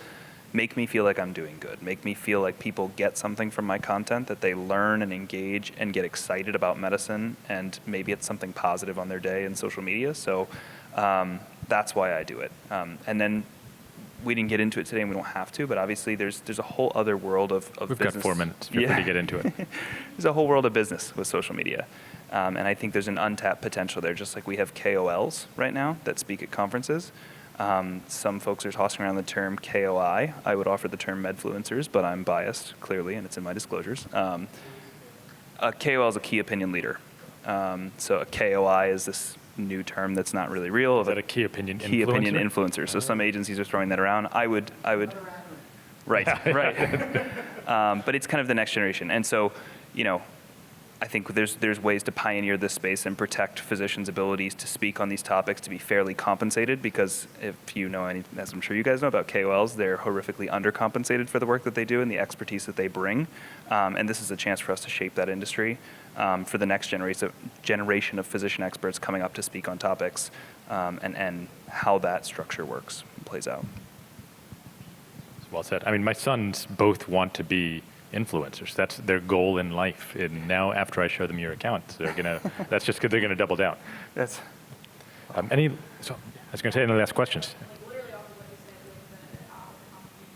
make me feel like I'm doing good, make me feel like people get something from my content, that they learn and engage and get excited about medicine, and maybe it's something positive on their day in social media. So that's why I do it. And then we didn't get into it today, and we don't have to, but obviously there's a whole other world of We've business. got 4 minutes. Feel free to get into it. There's a whole world of business with social media. And I think there's an untapped potential there, just like we have KOLs right now that speak at conferences. Some folks are tossing around the term KOI. I would offer the term medfluencers, but I'm biased, clearly, and it's in my disclosures. A KOL is a key opinion leader. So a KOI is this new term that's not really real. Is that a key opinion Key opinion influencer? influencer. So some agencies are throwing that around. I would, right, right. But it's kind of the next generation. And so, I think there's ways to pioneer this space and protect physicians' abilities to speak on these topics, to be fairly compensated, because if you know any, as I'm sure you guys know about KOLs, they're horrifically undercompensated for the work that they do and the expertise that they bring. And this is a chance for us to shape that industry for the next generation of physician experts coming up to speak on topics and how that structure works and plays out. Well said. I mean, my sons both want to be influencers. That's their goal in life. And now, after I show them your account, that's just because they're gonna double down. That's So I was gonna say any last questions. Like literally off of what you said with the competition.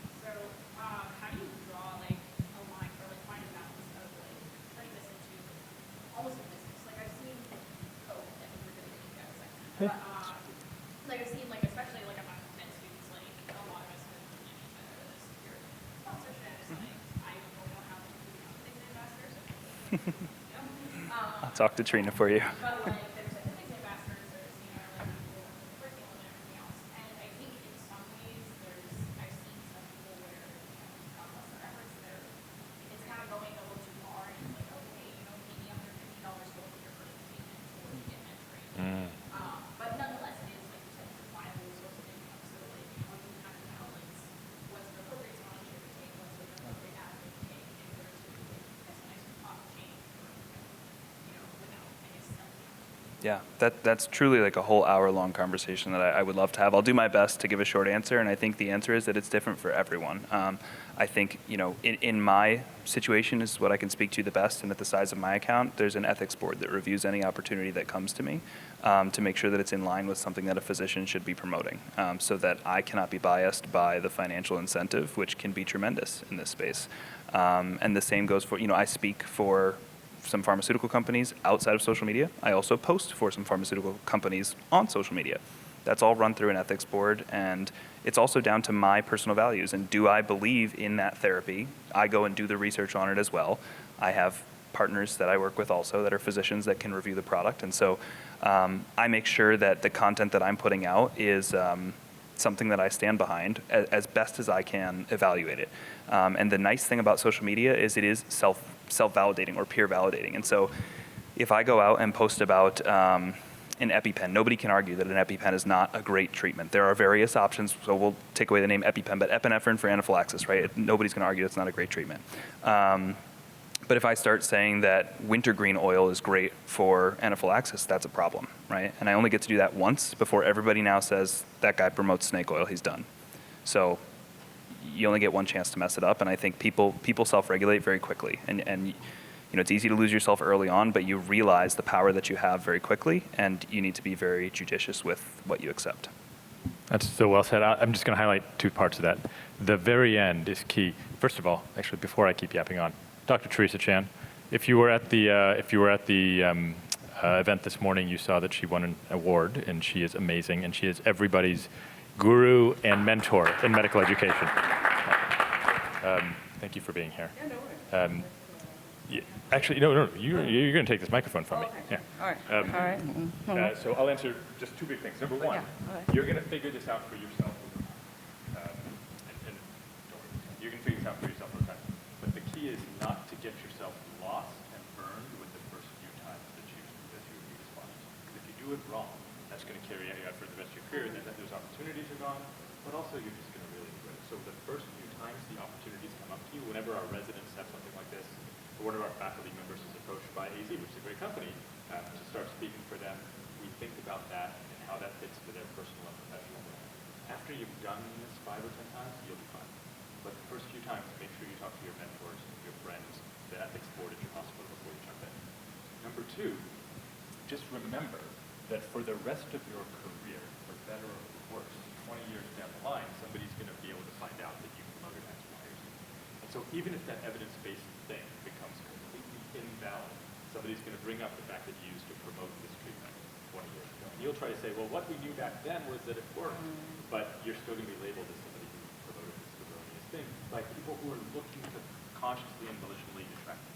So how do you draw like a line or like find a balance of like turning this into almost a business? Like I've seen, I think we're gonna get into that in a second. But like I've seen like especially like among med students, like a lot of us have this fear of sponsorship. It's like I don't know how to become an investor. I'll talk to Trina for you. But like there's like the big ambassadors, there's like people with the curriculum and everything else. And I think in some ways I've seen some people where, God bless their efforts, it's kind of going a little too far and like, okay, maybe $150 goes with your first payment to get mentoring. But nonetheless, it is like you said, a viable source of income. So like how do you kind of balance what's the appropriate sponsorship to take, what's the appropriate avenue to take in order to get some nice positive change for without, I guess, selling out. Yeah, that's truly like a whole hour-long conversation that I would love to have. I'll do my best to give a short answer, and I think the answer is that it's different for everyone. I think, in my situation is what I can speak to the best, and at the size of my account, there's an ethics board that reviews any opportunity that comes to me to make sure that it's in line with something that a physician should be promoting, so that I cannot be biased by the financial incentive, which can be tremendous in this space. And the same goes for, I speak for some pharmaceutical companies outside of social media. I also post for some pharmaceutical companies on social media. That's all run through an ethics board, and it's also down to my personal values. And do I believe in that therapy? I go and do the research on it as well. I have partners that I work with also that are physicians that can review the product. And so I make sure that the content that I'm putting out is something that I stand behind as best as I can evaluate it. And the nice thing about social media is it is self-validating or peer validating. And so if I go out and post about an EpiPen, nobody can argue that an EpiPen is not a great treatment. There are various options, so we'll take away the name EpiPen, but epinephrine for anaphylaxis, right? Nobody's going to argue it's not a great treatment. But if I start saying that wintergreen oil is great for anaphylaxis, that's a problem, right? And I only get to do that once before everybody now says, that guy promotes snake oil, he's done. So you only get one chance to mess it up, and I think people self-regulate very quickly. And it's easy to lose yourself early on, but you realize the power that you have very quickly, and you need to be very judicious with what you accept. That's so well said. I'm just going to highlight two parts of that. The very end is key. First of all, actually, before I keep yapping on, Dr. Teresa Chan, if you were at the event this morning, you saw that she won an award, and she is amazing, and she is everybody's guru and mentor in medical education. Thank you for being here. Yeah, no worries. Actually, no, you're going to take this microphone from me. Yeah. All right. All right. So I'll answer just two big things. Number one, all right. you're going to figure this out for yourself over time. And don't worry, you can figure this out for yourself over time. But the key is not to get yourself lost and burned with the first few times that you review the sponsors. If you do it wrong, that's going to carry you out for the rest of your career. Then those opportunities are gone, but also you're just going to really enjoy it. So the first few times the opportunities come up to you, whenever our residents have something like this, or one of our faculty members is approached by AZ, which is a great company, to start speaking for them, we think about that and how that fits into their personal and professional life. After you've done this 5 or 10 times, you'll be fine. But the first few times, make sure you talk to your mentors, your friends, the ethics board at your hospital before you jump in. Number 2, just remember that for the rest of your career, for better or for worse, 20 years down the line, somebody's going to be able to find out that you promoted X, Y, or Z. And so even if that evidence-based thing becomes completely invalid, somebody's going to bring up the fact that you used to promote this treatment 20 years ago. And you'll try to say, well, what we knew back then was that it worked, but you're still going to be labeled as somebody who promoted this erroneous thing by people who are looking to consciously and volitionally distract you.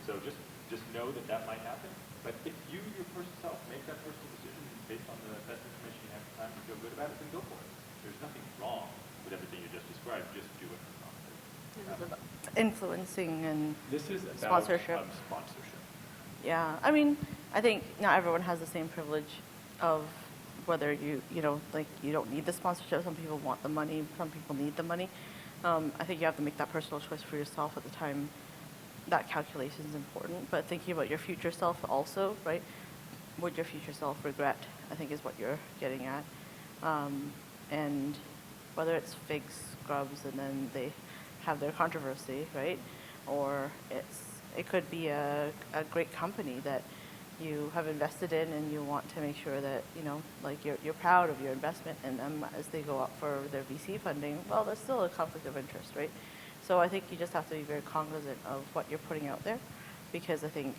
So just know that might happen, but if you yourself make that personal decision and based on the best information you have at the time, you feel good about it, then go for it. There's nothing wrong with everything you just described, just do it responsibly. Influencing and This is about sponsorship. Sponsorship. Yeah, I mean, I think not everyone has the same privilege of whether you know, like you don't need the sponsorship. Some people want the money, some people need the money. I think you have to make that personal choice for yourself at the time. That calculation is important, but thinking about your future self also, right? Would your future self regret, I think is what you're getting at. And whether it's fig scrubs and then they have their controversy, right? Or it could be a great company that you have invested in and you want to make sure that, you know, like you're proud of your investment in them as they go up for their VC funding. Well, there's still a conflict of interest, right? So I think you just have to be very cognizant of what you're putting out there, because I think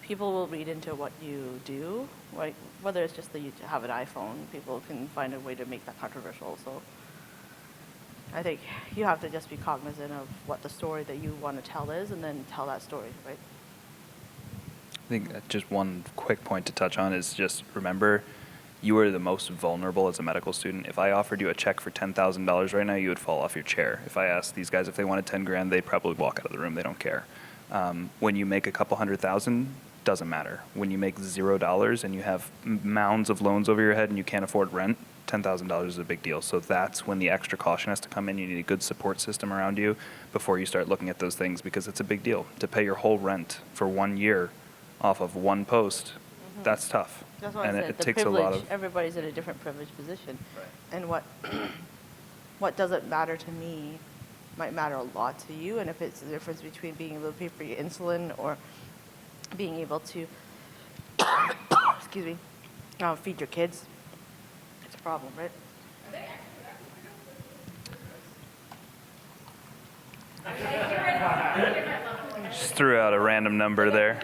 people will read into what you do, right? Whether it's just that you have an iPhone, people can find a way to make that controversial. So I think you have to just be cognizant of what the story that you want to tell is and then tell that story, right? I think just one quick point to touch on is just remember, you are the most vulnerable as a medical student. If I offered you a check for $10,000 right now, you would fall off your chair. If I asked these guys if they wanted 10 grand, they'd probably walk out of the room. They don't care. When you make a couple $100,000, doesn't matter. When you make $0 and you have mounds of loans over your head and you can't afford rent, $10,000 is a big deal. So that's when the extra caution has to come in. You need a good support system around you before you start looking at those things, because it's a big deal. To pay your whole rent for 1 year off of one post, that's tough. That's what and I said. it The takes privilege, a lot of. everybody's in a different privileged position. Right. And what doesn't matter to me might matter a lot to you. And if it's the difference between being able to pay for your insulin or being able to, excuse me, feed your kids, it's a problem, right? Just threw out a random number there.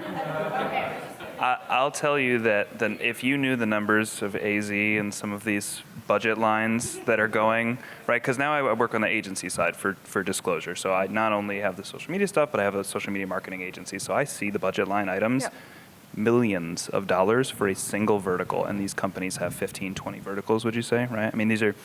I'll tell you that if you knew the numbers of AZ and some of these budget lines that are going, right, because now I work on the agency side for disclosure. So I not only have the social media stuff, but I have a social media marketing agency. So I see the budget line items, Yep. millions of dollars for a single vertical. And these companies have 15, 20 verticals, would you say, right? I mean, these are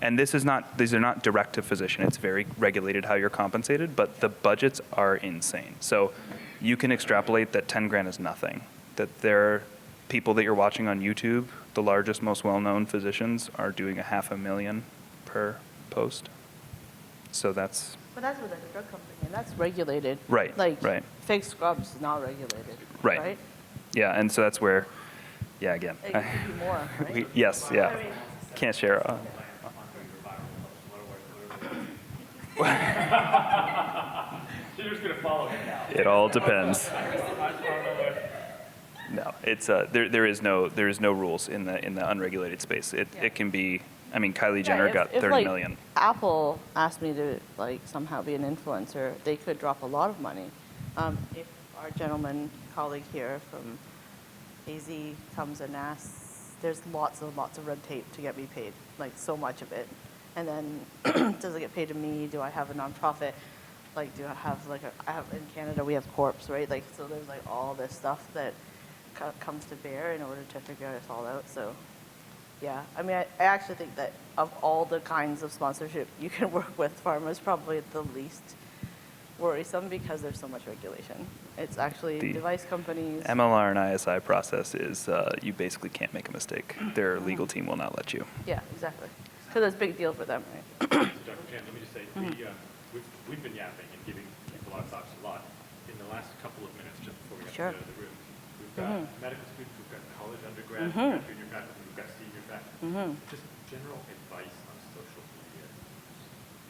not direct to physician. It's very regulated how you're compensated, but the budgets are insane. So you can extrapolate that 10 grand is nothing. That there are people that you're watching on YouTube, the largest, most well-known physicians, are doing $500,000 per post. So that's But that's with a drug company, and that's regulated. Right, Like, right. fake scrubs is not regulated. Right. Right? yeah, and so that's where, yeah, again, It could be more, right? yes, I yeah, mean, can't share. You're just going to follow him now. It all depends. No, it's there is no rules in the unregulated space. It can be. I mean, Kylie Jenner yeah, got if, 30 like, million. Apple asked me to like somehow be an influencer, they could drop a lot of money. If our gentleman colleague here from AZ comes and asks, there's lots and lots of red tape to get me paid, like so much of it. And then does it get paid to me? Do I have a nonprofit? Like, do I have like I have in Canada we have corps, right? Like, so there's like all this stuff that comes to bear in order to figure this all out. So, yeah, I mean, I actually think that of all the kinds of sponsorship you can work with, pharma is probably the least worrisome because there's so much regulation. It's actually The device companies. MLR and ISI process is you basically can't make a mistake. Their legal team will not let you. Yeah, exactly. Because it's a big deal for them, right? So Dr. Chan, let me just say, we've been yapping and giving people our thoughts a lot. In the last couple of minutes, just before we got Sure. to the room, we've got medical students, we've got college undergrads, we've got junior faculty, we've got senior faculty. Just general advice on social media.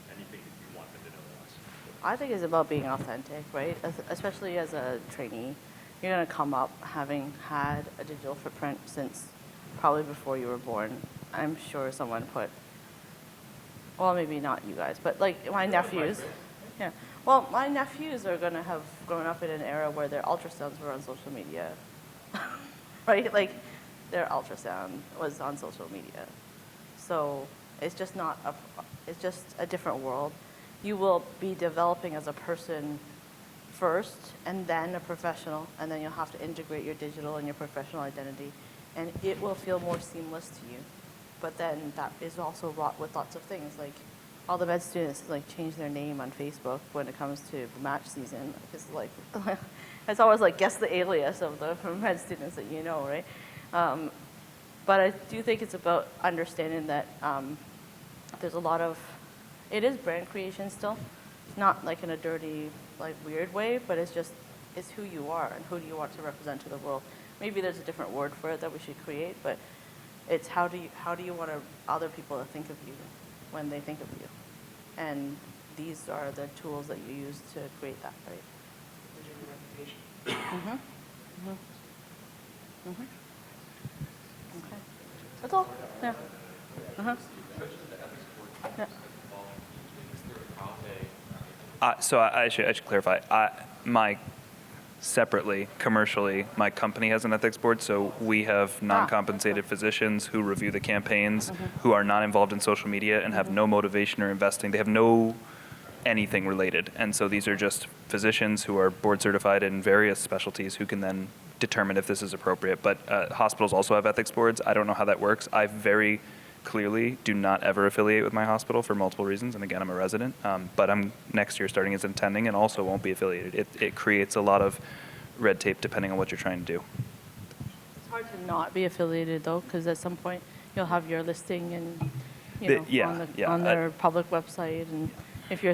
Anything that you want them to know about us. I think it's about being authentic, right? Especially as a trainee. You're going to come up having had a digital footprint since probably before you were born. I'm sure someone put, well, maybe not you guys, but like my nephews. Yeah. Well, my nephews are going to have grown up in an era where their ultrasounds were on social media, right? Like their ultrasound was on social media. So it's just it's just a different world. You will be developing as a person first, and then a professional, and then you'll have to integrate your digital and your professional identity, and it will feel more seamless to you. But then that is also wrought with lots of things, like all the med students like change their name on Facebook when it comes to the match season. It's like it's always like guess the alias of the med students that you know, right? But I do think it's about understanding that there's a lot of, it is brand creation still. It's not like in a dirty, like weird way, but it's who you are and who do you want to represent to the world. Maybe there's a different word for it that we should create, but it's how do you want other people to think of you when they think of you? And these are the tools that you use to create that, right? Mm-hmm. Mm-hmm. Mm-hmm. Okay. That's all. Yeah. Uh-huh. Yeah. So I should clarify. Separately, commercially, my company has an ethics board, so we have non-compensated physicians who review the campaigns, who are not involved in social media and have no motivation or investing. They have no anything related. And so these are just physicians who are board certified in various specialties who can then determine if this is appropriate. But hospitals also have ethics boards. I don't know how that works. I very clearly do not ever affiliate with my hospital for multiple reasons. And again, I'm a resident, but I'm next year starting as attending and also won't be affiliated. It creates a lot of red tape depending on what you're trying to do. It's hard to not be affiliated though, because at some point you'll have your listing and on their public website, and if you're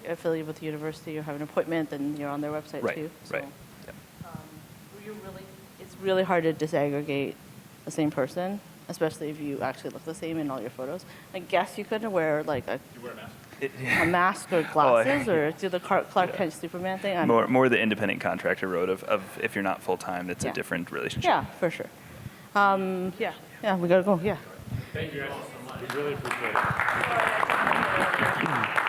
affiliated with the university or have an appointment, then you're on their website too. So, Right. it's really hard to disaggregate the same person, especially if you actually look the same in all your photos. I guess you couldn't wear like a mask or glasses or do the Clark Kent Superman thing. More the independent contractor road of if you're not full time, it's a different relationship. Yeah, for sure. Yeah, we gotta go. Yeah. Thank you guys so much. We really appreciate it.